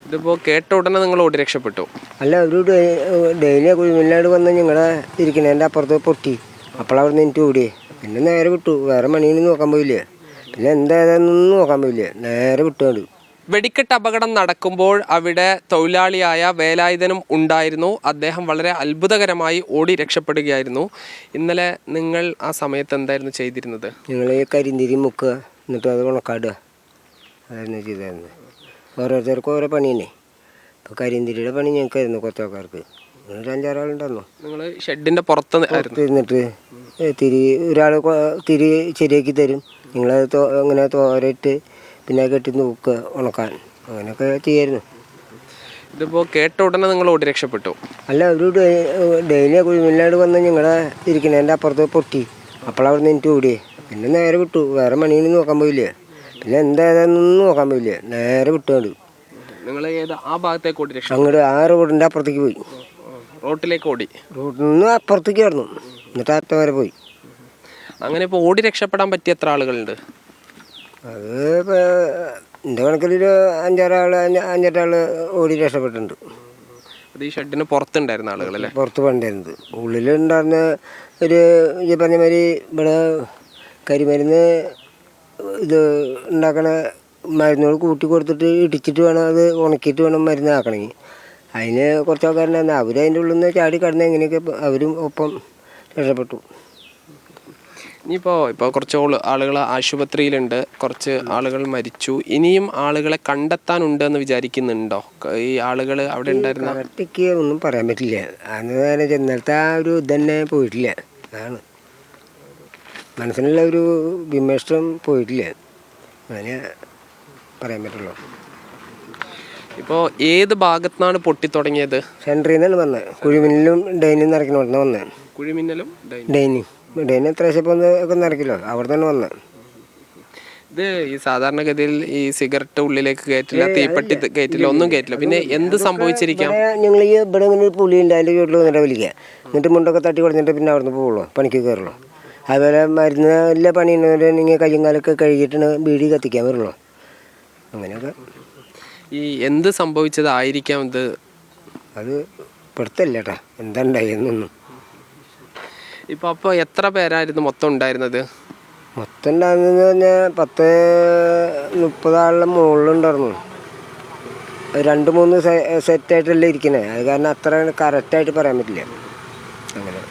ഇതിപ്പോൾ കേട്ട ഉടനെ നിങ്ങൾ ഓടി രക്ഷപ്പെട്ടു? അല്ല, ഒരു ഡെയിലി കുഴിമില്ലാണ്ട് വന്ന് ഞങ്ങളെ ഇരിക്കണേൻ്റെ അപ്പുറത്ത് പൊട്ടി. അപ്പോഴവിടുന്ന് എനിക്ക് ഓടിയേ. പിന്നെ നേരെ വിട്ടു. വേറെ മണിയൊന്നും നോക്കാൻ പോയില്ലേ. പിന്നെ എന്തായതൊന്നും നോക്കാൻ പോയില്ലേ, നേരെ വിട്ടുകൊണ്ട്. വെടിക്കെട്ട് അപകടം നടക്കുമ്പോൾ അവിടെ തൊഴിലാളിയായ വേലായുധനും ഉണ്ടായിരുന്നു. അദ്ദേഹം വളരെ അത്ഭുതകരമായി ഓടി രക്ഷപ്പെടുകയായിരുന്നു. ഇന്നലെ നിങ്ങൾ ആ സമയത്ത് എന്തായിരുന്നു ചെയ്തിരുന്നത്? നിങ്ങൾ ഈ കരിന്തിരി മുക്കുക, എന്നിട്ട് അത് ഉണക്കാടുക, അതായിരുന്നു ചെയ്തായിരുന്നു. ഓരോരുത്തർക്കും ഓരോ പണി തന്നെ. ഇപ്പോൾ കരിന്തിരിയുടെ പണി ഞങ്ങൾക്കായിരുന്നു, കുറച്ച് ആൾക്കാർക്ക്. ഒരു 5-6 ആളുണ്ടായിരുന്നു. നിങ്ങൾ ഷെഡിൻ്റെ പുറത്ത് ഇരുന്നിട്ട് ഒരാൾ തിരി ശരിയാക്കി തരും. നിങ്ങളത് അങ്ങനെ തോരയിട്ട് പിന്നെ കെട്ടി നോക്കുക, ഉണക്കാൻ, അങ്ങനെയൊക്കെ ചെയ്യായിരുന്നു. ഇതിപ്പോൾ കേട്ട ഉടനെ നിങ്ങൾ ഓടി രക്ഷപ്പെട്ടു? അല്ല, ഒരു ഡെയിലി കുഴിമില്ലാണ്ട് വന്ന് ഞങ്ങളെ ഇരിക്കണേൻ്റെ അപ്പുറത്ത് പൊട്ടി. അപ്പോഴവിടുന്ന് എനിക്ക് ഓടിയേ. പിന്നെ നേരെ വിട്ടു. വേറെ മണിയൊന്നും നോക്കാൻ പോയില്ലേ. പിന്നെ എന്തായതൊന്നും നോക്കാൻ പോയില്ലേ, നേരെ വിട്ടുകൊണ്ട്. നിങ്ങൾ ആ ഭാഗത്തേക്ക് ഓടി രക്ഷപ്പെട്ടു? അങ്ങോട്ട് ആ റോഡിൻ്റെ അപ്പുറത്തേക്ക് പോയി. റോട്ടിലേക്ക് ഓടി? റോഡിൽ നിന്ന് അപ്പുറത്തേക്ക് കിടന്നു, എന്നിട്ട് അറ്റം വരെ പോയി. അങ്ങനെ ഇപ്പോൾ ഓടി രക്ഷപ്പെടാൻ പറ്റിയ എത്ര ആളുകളുണ്ട്? അത് ഇപ്പോൾ എൻ്റെ കണക്കിലൊരു 5-6 ആൾ ഓടി രക്ഷപ്പെട്ടിട്ടുണ്ട്. അത് ഈ ഷെഡിന് പുറത്തുണ്ടായിരുന്ന ആളുകളല്ലേ? പുറത്ത് പണ്ടായിരുന്നത്. ഉള്ളിലുണ്ടായിരുന്ന ഒരു ഈ പറഞ്ഞ മാതിരി ഇവിടെ കരിമരുന്ന് ഇത് ഉണ്ടാക്കണ മരുന്നുകൾ കൂട്ടി കൊടുത്തിട്ട് ഇടിച്ചിട്ട് വേണം അത് ഉണക്കിയിട്ട് വേണം മരുന്ന് ആക്കണമെങ്കിൽ. അതിന് കുറച്ച് ആൾക്കാരുണ്ടായിരുന്നു. അവരതിൻ്റെ ഉള്ളിൽ നിന്ന് ചാടി കടന്ന് എങ്ങനെയൊക്കെ അവരും ഒപ്പം രക്ഷപ്പെട്ടു. ഇപ്പോൾ കുറച്ച് ആളുകൾ ആശുപത്രിയിലുണ്ട്, കുറച്ച് ആളുകൾ മരിച്ചു. ഇനിയും ആളുകളെ കണ്ടെത്താനുണ്ട് എന്ന് വിചാരിക്കുന്നുണ്ടോ? ഈ ആളുകൾ അവിടെ ഉണ്ടായിരുന്ന കറക്റ്റൊക്കെ ഒന്നും പറയാൻ പറ്റില്ല. അന്ന് ചെന്നിടത്ത് ആ ഒരു ഇതന്നെ പോയിട്ടില്ല. അതാണ് മനസ്സിനുള്ള ഒരു വിമർശനം പോയിട്ടില്ല. അങ്ങനെ പറയാൻ പറ്റുള്ളൂ. ഇപ്പോൾ ഏത് ഭാഗത്തുനിന്നാണ് പൊട്ടി തുടങ്ങിയത്? സെൻറ്ററിൽ നിന്നാണ് വന്നത്. കുഴിമിന്നലും ഡൈനിൽ നിറയ്ക്കണോടന്ന് വന്നത്. കുഴിമിന്നലും ഡൈനി എത്ര ഒക്കെ നിറയ്ക്കല്ലോ, അവിടെ തന്നെ വന്നത്. ഇത് ഈ സാധാരണഗതിയിൽ ഈ സിഗരറ്റ് ഉള്ളിലേക്ക് കയറ്റില്ല, തീപ്പെട്ടി കയറ്റില്ല, ഒന്നും കയറ്റില്ല. പിന്നെ എന്ത് സംഭവിച്ചിരിക്കാം? ഞങ്ങൾ ഈ ഇവിടെ ഇങ്ങനെ പുളി ഉണ്ട്, അതിൻ്റെ വീട്ടിൽ വന്നിട്ട് വലിക്കുക, എന്നിട്ട് മുണ്ടൊക്കെ തട്ടി കൊടുത്തിട്ട് പിന്നെ അവിടെ നിന്ന് പോവുള്ളൂ, പണിക്ക് കയറുള്ളൂ. അതുപോലെ മരുന്നില്ല പണിയുന്നവരെങ്കിൽ കയ്യും കാലൊക്കെ കഴുകിയിട്ടാണ് ബീഡി കത്തിക്കാൻ വരുള്ളൂ. അങ്ങനെയൊക്കെ. ഈ എന്ത് സംഭവിച്ചതായിരിക്കാം ഇത്? അത് പെടുത്തല്ല ചേട്ടാ, എന്താ ഉണ്ടായിരുന്നൊന്നും. അപ്പോൾ എത്ര പേരായിരുന്നു മൊത്തം ഉണ്ടായിരുന്നത്? മൊത്തം ഉണ്ടായിരുന്നെന്ന് പറഞ്ഞാൽ 10-30 ആളുടെ മുകളിലുണ്ടായിരുന്നു. 2-3 സെറ്റായിട്ടല്ലേ ഇരിക്കണേ. അത് കാരണം അത്ര കറക്റ്റായിട്ട് പറയാൻ പറ്റില്ല. അങ്ങനെ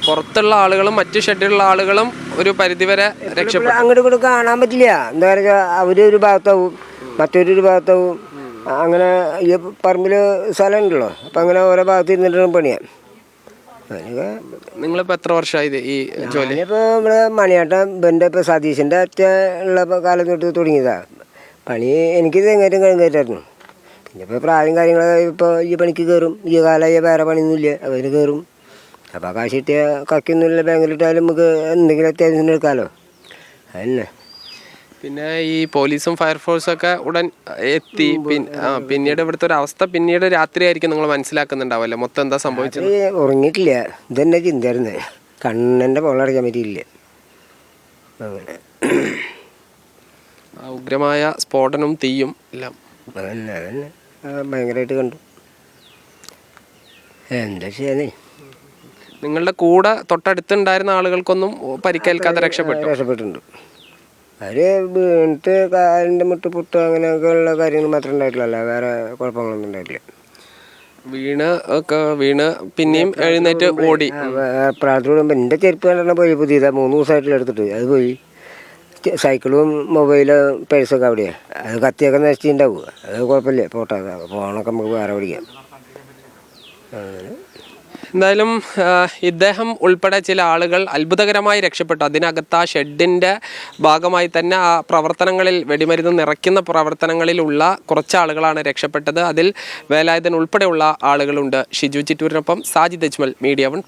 പുറത്തുള്ള ആളുകളും മറ്റു ഷെഡിലുള്ള ആളുകളും ഒരു പരിധിവരെ രക്ഷപ്പെട്ടു. അങ്ങോട്ട് ഇങ്ങോട്ട് കാണാൻ പറ്റില്ല. എന്താ പറയുക, അവരൊരു ഭാഗത്താവും, മറ്റൊരു ഭാഗത്താവും. അങ്ങനെ ഈ പറമ്പിൽ സ്ഥലം ഉണ്ടല്ലോ, അപ്പം അങ്ങനെ ഓരോ ഭാഗത്ത് ഇരുന്നിട്ടാണ് പണിയാൻ. അതിനൊക്കെ. നിങ്ങളിപ്പോൾ എത്ര വർഷമായി ഈ ജോലി? ഇപ്പോൾ നമ്മുടെ മണിയാട്ടം എൻ്റെ ഇപ്പോൾ സതീശൻ്റെ അച്ഛൻ ഉള്ള കാലം തൊട്ട് തുടങ്ങിയതാണ് പണി. എനിക്കിത് എങ്ങേറ്റം കഴിഞ്ഞായിരുന്നു. പിന്നെ ഇപ്പോൾ പ്രായം കാര്യങ്ങളൊക്കെ ഇപ്പോൾ ഈ പണിക്ക് കയറും. ഈ കാലമായി വേറെ പണിയൊന്നുമില്ല, അതിന് കയറും. അപ്പോൾ കാശ് കിട്ടിയ കക്കൊന്നുമില്ല, ബാങ്കിലിട്ടാലും നമുക്ക് എന്തെങ്കിലും അത്യാവശ്യം എടുക്കാമല്ലോ. അതന്നെ. പിന്നെ ഈ പോലീസും ഫയർഫോഴ്സൊക്കെ ഉടൻ എത്തി. പിന്നീട് ഇവിടുത്തെ ഒരു അവസ്ഥ പിന്നീട് രാത്രി ആയിരിക്കും നിങ്ങൾ മനസ്സിലാക്കുന്നുണ്ടാവല്ലേ മൊത്തം എന്താ സംഭവിച്ചത്? ഉറങ്ങിയിട്ടില്ല, ഇതന്നെ ചിന്തയായിരുന്നു. കണ്ണിൻ്റെ പൊള്ളടയ്ക്കാൻ പറ്റിയില്ല. അങ്ങനെ ഉഗ്രമായ സ്ഫോടനവും തീയും എല്ലാം അതന്നെ ഭയങ്കരമായിട്ട് കണ്ടു. എന്താ ചെയ്യാനേ. നിങ്ങളുടെ കൂടെ തൊട്ടടുത്തുണ്ടായിരുന്ന ആളുകൾക്കൊന്നും പരിക്കേൽക്കാതെ രക്ഷപ്പെട്ടിട്ടുണ്ട്. അവർ വീണിട്ട് കാലിൻ്റെ മുട്ട് പൊട്ട് അങ്ങനെയൊക്കെയുള്ള കാര്യങ്ങൾ മാത്രമേ ഉണ്ടായിട്ടില്ല, വേറെ കുഴപ്പങ്ങളൊന്നും ഉണ്ടായിട്ടില്ല. വീണ് പിന്നെയും എഴുന്നേറ്റ് ഓടി. പ്രാർത്ഥന എൻ്റെ ചെരുപ്പ് കണ്ടെണ്ണം പോയി, പുതിയതാണ് 3 ദിവസമായിട്ടുള്ള എടുത്തിട്ട് അത് പോയി. സൈക്കിളും മൊബൈലും പേഴ്സൊക്കെ അവിടെയാണ്. അത് കത്തിയൊക്കെ നശിച്ചിട്ടുണ്ടാവുക. അത് കുഴപ്പമില്ല, പോട്ടെ, ഫോണൊക്കെ നമുക്ക് വേറെ പിടിക്കാം. എന്തായാലും ഇദ്ദേഹം ഉൾപ്പെടെ ചില ആളുകൾ അത്ഭുതകരമായി രക്ഷപ്പെട്ടു. അതിനകത്ത് ആ ഷെഡിൻ്റെ ഭാഗമായി തന്നെ ആ പ്രവർത്തനങ്ങളിൽ, വെടിമരുന്ന് നിറയ്ക്കുന്ന പ്രവർത്തനങ്ങളിലുള്ള കുറച്ച് ആളുകളാണ് രക്ഷപ്പെട്ടത്. അതിൽ വേലായുധൻ ഉൾപ്പെടെയുള്ള ആളുകളുണ്ട്. ഷിജു ചിറ്റൂരിനൊപ്പം സാജിദ് അജ്മൽ, മീഡിയ 1.